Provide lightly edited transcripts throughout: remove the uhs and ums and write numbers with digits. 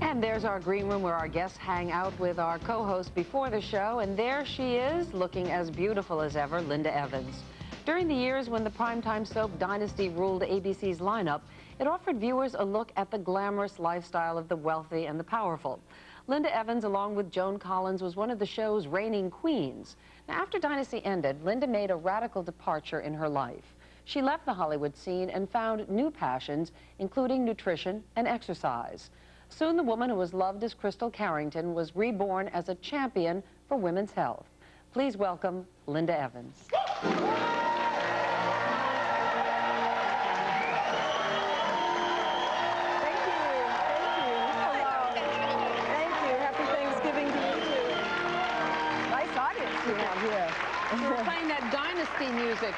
And there's our green room where our guests hang out with our co-host before the show. And there she is, looking as beautiful as ever, Linda Evans. During the years when the primetime soap Dynasty ruled ABC's lineup, it offered viewers a look at the glamorous lifestyle of the wealthy and the powerful. Linda Evans, along with Joan Collins, was one of the show's reigning queens. Now, after Dynasty ended, Linda made a radical departure in her life. She left the Hollywood scene and found new passions, including nutrition and exercise. Soon, the woman who was loved as Crystal Carrington was reborn as a champion for women's health. Please welcome Linda Evans. We're playing that Dynasty music.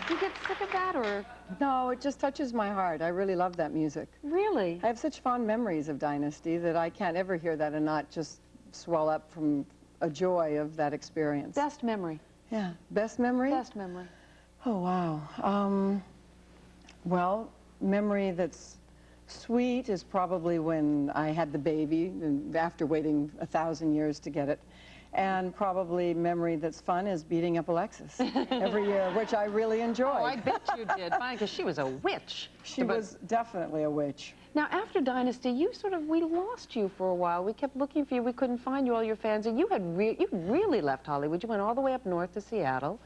Do you get sick of that, or? No, it just touches my heart. I really love that music. Really? I have such fond memories of Dynasty that I can't ever hear that and not just swell up from a joy of that experience. Best memory? Yeah. Best memory? Best memory. Oh, wow. Well, memory that's sweet is probably when I had the baby, and after waiting 1,000 years to get it. And probably memory that's fun is beating up Alexis every year, which I really enjoyed. Oh, I bet you did. Fine, because she was a witch. She was definitely a witch. Now, after Dynasty, we lost you for a while. We kept looking for you. We couldn't find you, all your fans. And you really left Hollywood. You went all the way up north to Seattle.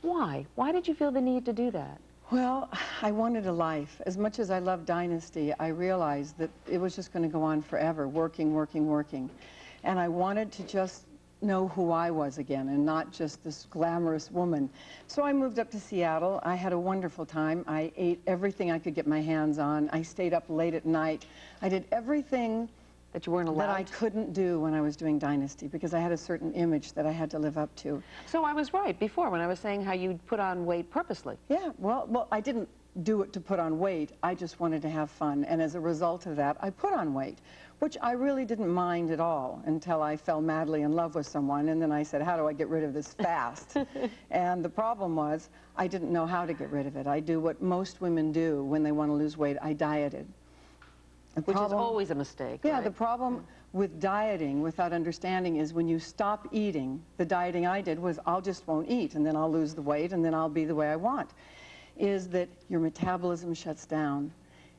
Why? Why did you feel the need to do that? Well, I wanted a life. As much as I loved Dynasty, I realized that it was just going to go on forever, working, working, working. And I wanted to just know who I was again and not just this glamorous woman. So I moved up to Seattle. I had a wonderful time. I ate everything I could get my hands on. I stayed up late at night. I did everything that you weren't allowed, that I couldn't do when I was doing Dynasty, because I had a certain image that I had to live up to. So I was right before when I was saying how you put on weight purposely. Yeah, well, I didn't do it to put on weight. I just wanted to have fun, and as a result of that, I put on weight, which I really didn't mind at all until I fell madly in love with someone, and then I said, how do I get rid of this fast? And the problem was, I didn't know how to get rid of it. I do what most women do when they want to lose weight. I dieted. Which is always a mistake, Yeah, right? The problem with dieting without understanding is when you stop eating, the dieting I did was I'll just won't eat, and then I'll lose the weight, and then I'll be the way I want, is that your metabolism shuts down,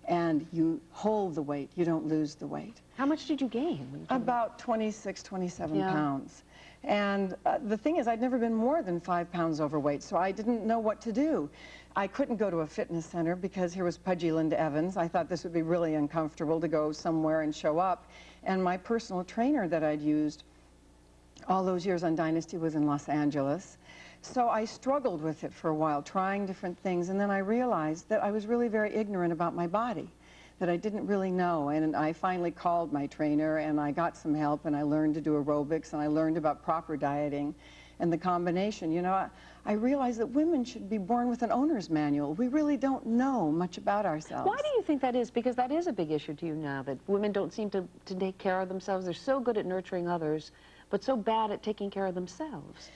and you hold the weight, you don't lose the weight. How much did you gain? About 26, 27 pounds. And the thing is, I'd never been more than 5 pounds overweight, so I didn't know what to do. I couldn't go to a fitness center because here was pudgy Linda Evans. I thought this would be really uncomfortable to go somewhere and show up. And my personal trainer that I'd used all those years on Dynasty was in Los Angeles. So I struggled with it for a while, trying different things, and then I realized that I was really very ignorant about my body, that I didn't really know. And I finally called my trainer, and I got some help, and I learned to do aerobics, and I learned about proper dieting and the combination. You know, I realized that women should be born with an owner's manual. We really don't know much about ourselves. Why do you think that is? Because that is a big issue to you now, that women don't seem to take care of themselves. They're so good at nurturing others, but so bad at taking care of themselves.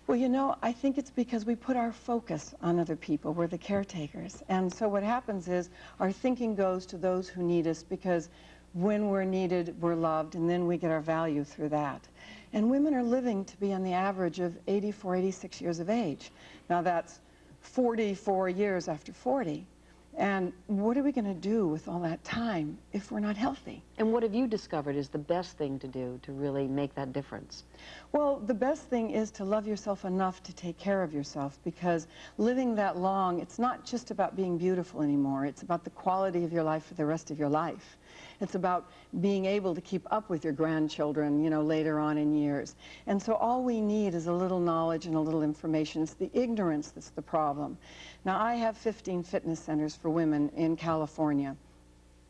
Well, you know, I think it's because we put our focus on other people. We're the caretakers. And so what happens is our thinking goes to those who need us, because when we're needed, we're loved, and then we get our value through that. And women are living to be on the average of 84, 86 years of age. Now that's 44 years after 40. And what are we going to do with all that time if we're not healthy? And what have you discovered is the best thing to do to really make that difference? Well, the best thing is to love yourself enough to take care of yourself, because living that long, it's not just about being beautiful anymore. It's about the quality of your life for the rest of your life. It's about being able to keep up with your grandchildren, you know, later on in years. And so all we need is a little knowledge and a little information. It's the ignorance that's the problem. Now, I have 15 fitness centers for women in California,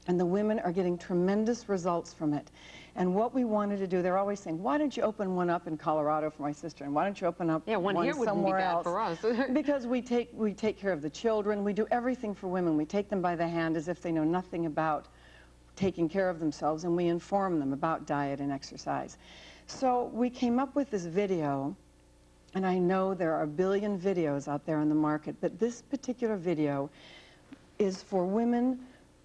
and the women are getting tremendous results from it. And what we wanted to do, they're always saying, why don't you open one up in Colorado for my sister, and why don't you open up one here somewhere else? For us. Because we take care of the children. We do everything for women. We take them by the hand as if they know nothing about taking care of themselves, and we inform them about diet and exercise. So we came up with this video, and I know there are a billion videos out there on the market, but this particular video is for women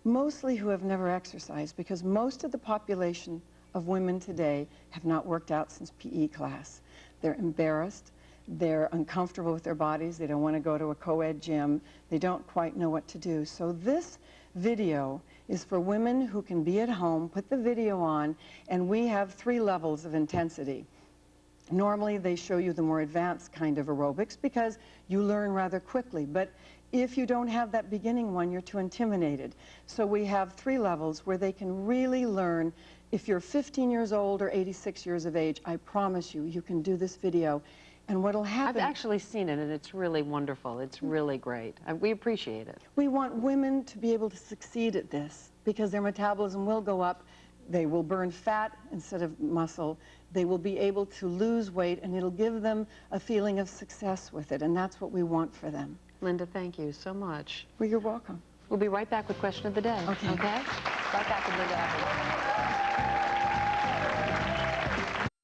Mostly who have never exercised, because most of the population of women today have not worked out since PE class. They're embarrassed, they're uncomfortable with their bodies, they don't want to go to a co-ed gym, they don't quite know what to do. So this video is for women who can be at home, put the video on, and we have 3 levels of intensity. Normally they show you the more advanced kind of aerobics because you learn rather quickly, but if you don't have that beginning one, you're too intimidated. So we have 3 levels where they can really learn. If you're 15 years old or 86 years of age, I promise you, you can do this video. And what'll happen... I've actually seen it, and it's really wonderful. It's really great. We appreciate it. We want women to be able to succeed at this because their metabolism will go up. They will burn fat instead of muscle. They will be able to lose weight, and it'll give them a feeling of success with it, and that's what we want for them. Linda, thank you so much. Well, you're welcome. We'll be right back with Question of the Day. Okay. Okay? Right back with Linda Evans.